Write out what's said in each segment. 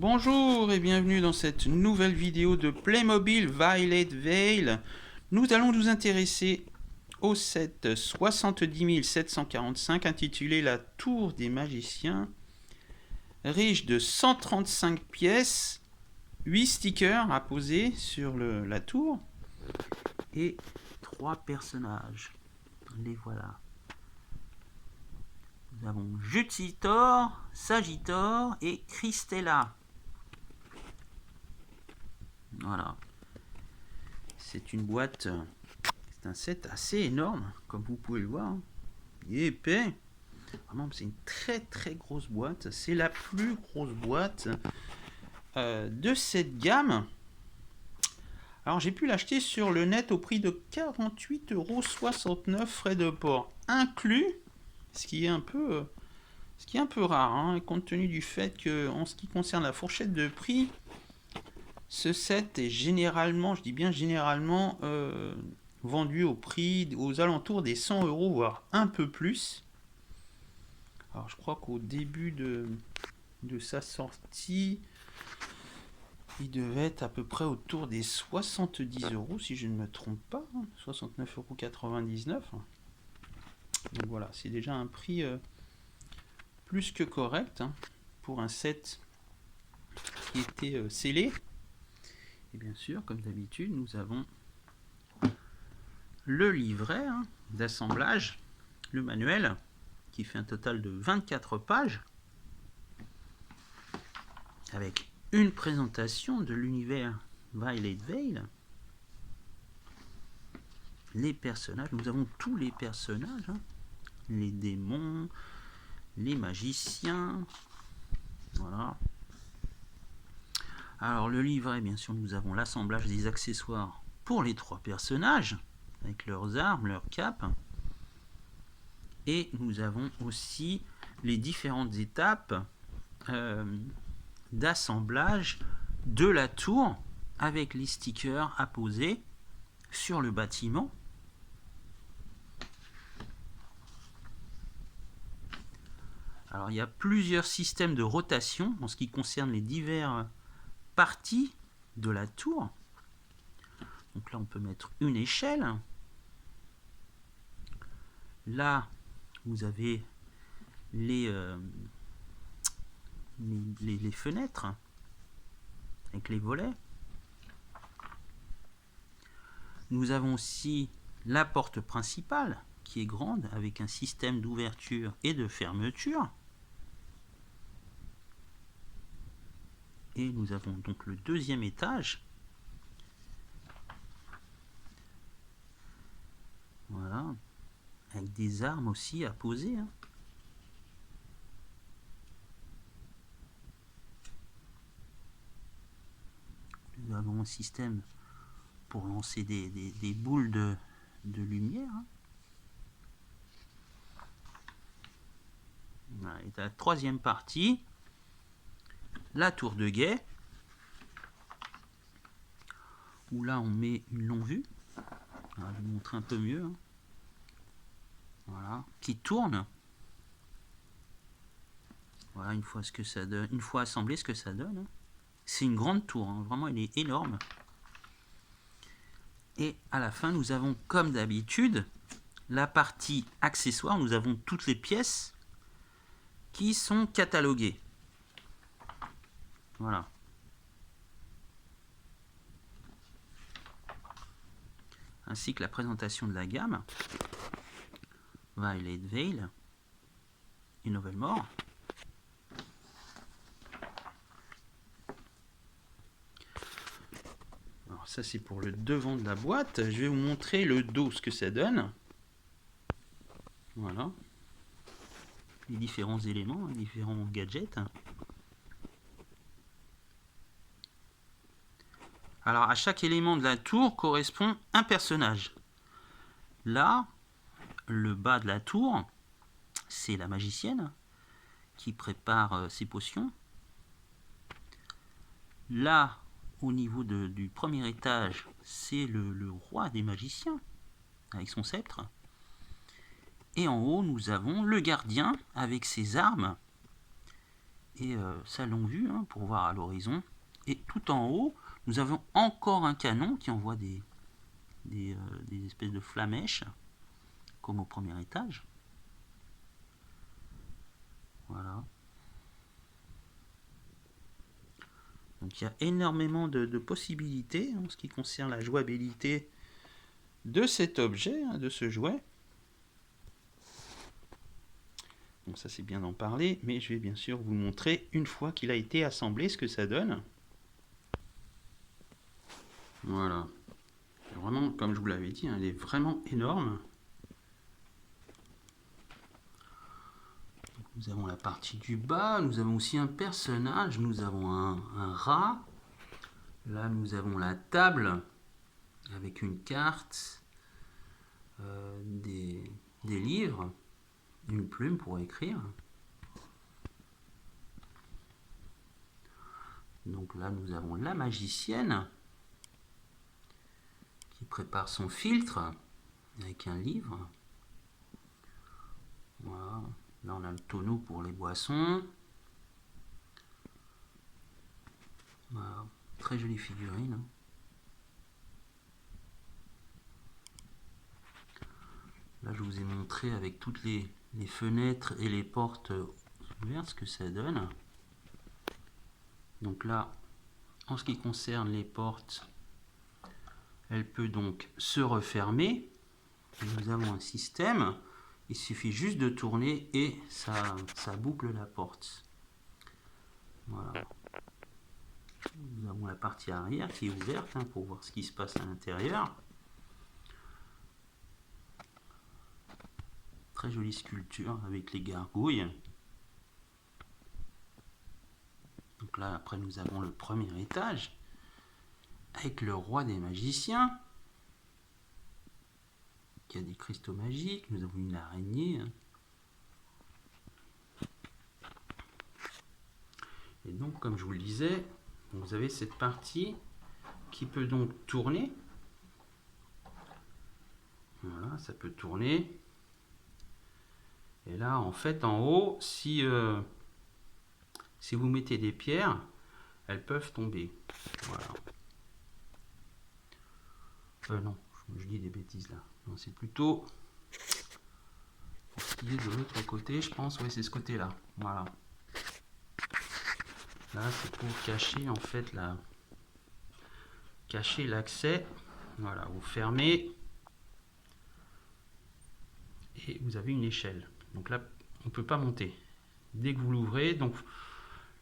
Bonjour et bienvenue dans cette nouvelle vidéo de Playmobil Violet Veil. Nous allons nous intéresser au set 70 745 intitulé La Tour des Magiciens, riche de 135 pièces, 8 stickers à poser sur la tour et 3 personnages. Les voilà. Nous avons Jutsitor, Sagittor et Christella. Voilà. C'est une boîte, c'est un set assez énorme, comme vous pouvez le voir. Il est épais. Vraiment, c'est une très grosse boîte. C'est la plus grosse boîte de cette gamme. Alors, j'ai pu l'acheter sur le net au prix de 48,69 €, frais de port inclus, ce qui est un peu rare, hein, compte tenu du fait que, en ce qui concerne la fourchette de prix, ce set est généralement, je dis bien généralement, vendu au prix aux alentours des 100 €, voire un peu plus. Alors je crois qu'au début de sa sortie, il devait être à peu près autour des 70 € si je ne me trompe pas, 69,99 €. Donc voilà, c'est déjà un prix plus que correct, hein, pour un set qui était scellé. Et bien sûr, comme d'habitude, nous avons le livret, hein, d'assemblage, le manuel, qui fait un total de 24 pages, avec une présentation de l'univers Violet Veil. Les personnages, nous avons tous les personnages, hein, les démons, les magiciens, voilà. Alors le livret, bien sûr, nous avons l'assemblage des accessoires pour les 3 personnages, avec leurs armes, leurs capes. Et nous avons aussi les différentes étapes d'assemblage de la tour, avec les stickers à poser sur le bâtiment. Alors il y a plusieurs systèmes de rotation en ce qui concerne les diverses parties de la tour. Donc là on peut mettre une échelle. Là vous avez les fenêtres avec les volets. Nous avons aussi la porte principale qui est grande avec un système d'ouverture et de fermeture. Et nous avons donc le deuxième étage. Voilà. Avec des armes aussi à poser, hein. Nous avons un système pour lancer des boules de lumière, hein. Voilà. Et la troisième partie, la tour de guet, où là on met une longue vue. Alors, je vais vous montrer un peu mieux, hein. Voilà, qui tourne. Voilà, une fois ce que ça donne, une fois assemblé ce que ça donne, hein. C'est une grande tour, hein. Vraiment elle est énorme. Et à la fin nous avons, comme d'habitude, la partie accessoire. Nous avons toutes les pièces qui sont cataloguées. Voilà. Ainsi que la présentation de la gamme Violet Veil et Novelmore. Alors ça c'est pour le devant de la boîte. Je vais vous montrer le dos, ce que ça donne. Voilà. Les différents éléments, les différents gadgets. Alors à chaque élément de la tour correspond un personnage. Là, le bas de la tour, c'est la magicienne qui prépare ses potions. Là, au niveau du premier étage, c'est le roi des magiciens avec son sceptre. Et en haut, nous avons le gardien avec ses armes et sa longue vue hein, pour voir à l'horizon. Et tout en haut, nous avons encore un canon qui envoie des espèces de flamèches, comme au premier étage. Voilà. Donc il y a énormément de possibilités en ce qui concerne la jouabilité de cet objet, hein, de ce jouet. Donc ça c'est bien d'en parler, mais je vais bien sûr vous montrer une fois qu'il a été assemblé ce que ça donne. Voilà. Vraiment, comme je vous l'avais dit, hein, il est vraiment énorme. Nous avons la partie du bas, nous avons aussi un personnage, nous avons un rat. Là nous avons la table avec une carte, des livres, une plume pour écrire. Donc là nous avons la magicienne qui prépare son filtre avec un livre. Voilà. Là on a le tonneau pour les boissons. Voilà. Très jolie figurine. Là je vous ai montré avec toutes les fenêtres et les portes ouvertes ce que ça donne. Donc là, en ce qui concerne les portes, elle peut donc se refermer. Nous avons un système, il suffit juste de tourner et ça boucle la porte. Voilà. Nous avons la partie arrière qui est ouverte hein, pour voir ce qui se passe à l'intérieur. Très jolie sculpture avec les gargouilles. Donc là, après, nous avons le premier étage avec le roi des magiciens qui a des cristaux magiques. Nous avons une araignée. Et donc, comme je vous le disais, vous avez cette partie qui peut donc tourner. Voilà, ça peut tourner. Et là, en fait, en haut, si vous mettez des pierres, elles peuvent tomber. Voilà. Non, je dis des bêtises là. Non, c'est plutôt pour ce qui est de l'autre côté, je pense. Oui, c'est ce côté-là. Voilà. Là, c'est pour cacher en fait cacher l'accès. Voilà, vous fermez et vous avez une échelle. Donc là, on ne peut pas monter. Dès que vous l'ouvrez, donc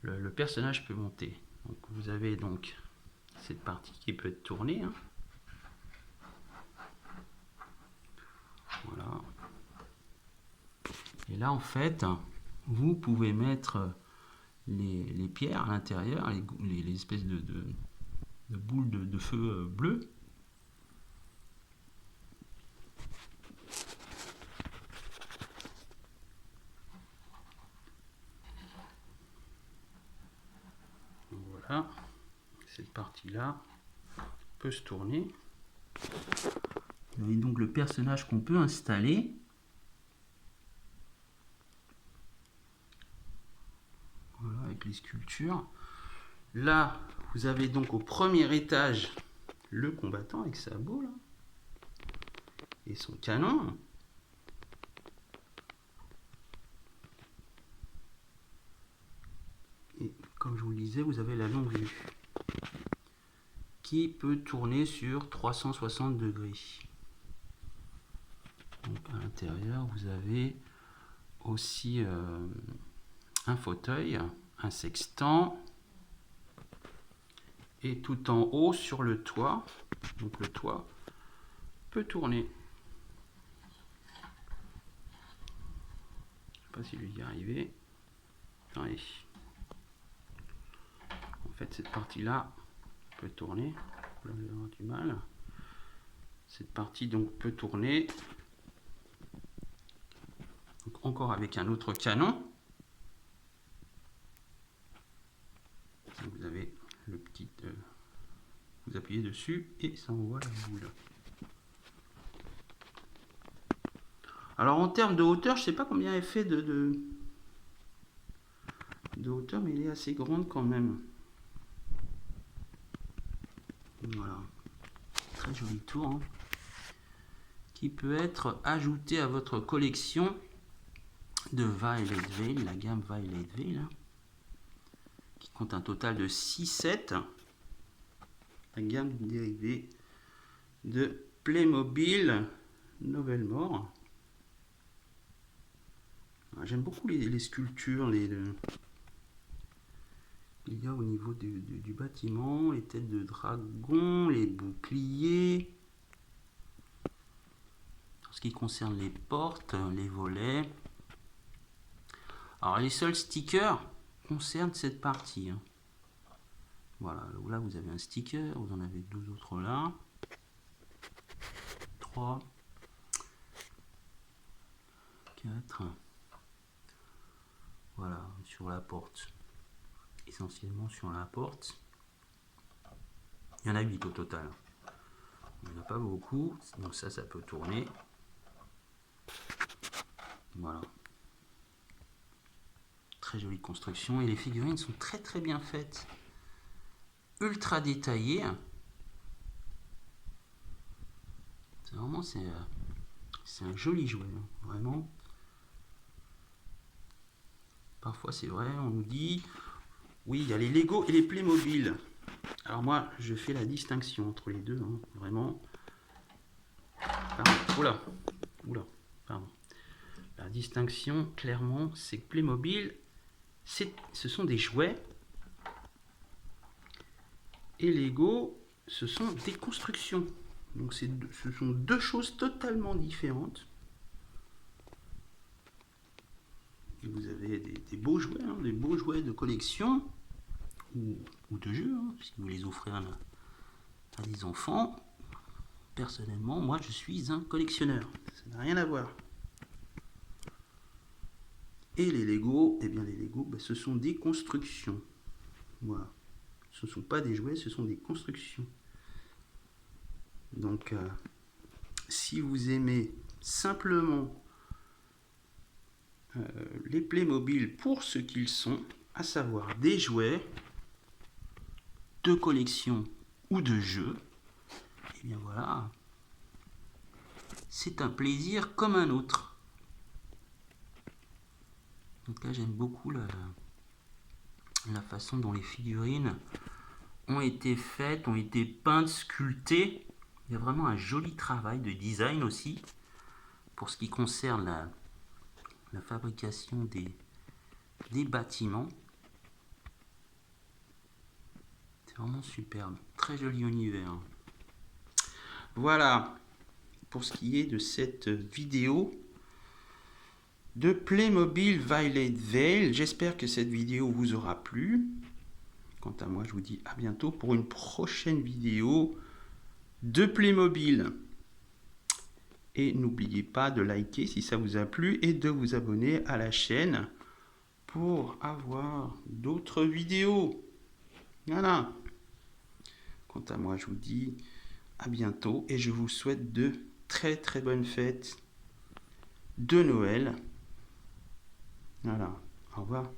le personnage peut monter. Donc vous avez donc cette partie qui peut être tournée. Hein. Voilà. Et là, en fait, vous pouvez mettre les pierres à l'intérieur, les espèces de boules de feu bleu. Voilà, cette partie-là peut se tourner. Vous avez donc le personnage qu'on peut installer. Voilà, avec les sculptures. Là, vous avez donc au premier étage le combattant avec sa boule et son canon. Et comme je vous le disais, vous avez la longue vue qui peut tourner sur 360 degrés. Donc à l'intérieur, vous avez aussi un fauteuil, un sextant, et tout en haut sur le toit, donc le toit peut tourner. Je ne sais pas si je vais y arriver. Allez. En fait, cette partie-là peut tourner. Là, je vais avoir du mal. Cette partie donc peut tourner. Donc, encore avec un autre canon. Vous avez le petit, vous appuyez dessus et ça envoie la boule. Alors en termes de hauteur, je sais pas combien elle fait de de hauteur, mais il est assez grande quand même. Voilà. Très joli tour, hein, qui peut être ajouté à votre collection de Violet Veil, la gamme Violet Veil, hein, qui compte un total de 6 sets. La gamme dérivée de Playmobil Novelmore. J'aime beaucoup les sculptures, il y a au niveau du bâtiment les têtes de dragon, les boucliers. En ce qui concerne les portes, les volets. Alors les seuls stickers concernent cette partie, hein. Voilà, là vous avez un sticker, vous en avez 12 autres là. 3, 4. Voilà, sur la porte. Essentiellement sur la porte. Il y en a 8 au total. Il n'y en a pas beaucoup, donc ça peut tourner. Voilà. Très jolie construction et les figurines sont très bien faites. Ultra détaillées. C'est vraiment, c'est un joli jouet, hein, vraiment. Parfois c'est vrai, on nous dit, oui, il y a les Lego et les Playmobil. Alors moi, je fais la distinction entre les deux, hein, vraiment. Pardon, oula, pardon. La distinction, clairement, c'est que Playmobil, ce sont des jouets. Et Lego, ce sont des constructions. Donc ce sont deux choses totalement différentes. Et vous avez des beaux jouets, hein, des beaux jouets de collection ou de jeu, hein, si vous les offrez à des enfants. Personnellement, moi je suis un collectionneur. Ça n'a rien à voir. Et les Lego, eh bien les Lego, ce sont des constructions. Voilà. Ce ne sont pas des jouets, ce sont des constructions. Donc, si vous aimez simplement les Playmobil pour ce qu'ils sont, à savoir des jouets de collection ou de jeux, et bien voilà, c'est un plaisir comme un autre. Donc là, j'aime beaucoup la façon dont les figurines ont été faites, ont été peintes, sculptées. Il y a vraiment un joli travail de design aussi pour ce qui concerne la fabrication des bâtiments. C'est vraiment superbe, très joli univers. Voilà pour ce qui est de cette vidéo de Playmobil Violet Veil. J'espère que cette vidéo vous aura plu. Quant à moi, je vous dis à bientôt pour une prochaine vidéo de Playmobil. Et n'oubliez pas de liker si ça vous a plu et de vous abonner à la chaîne pour avoir d'autres vidéos. Voilà. Quant à moi, je vous dis à bientôt et je vous souhaite de très bonnes fêtes de Noël. Voilà. Au revoir.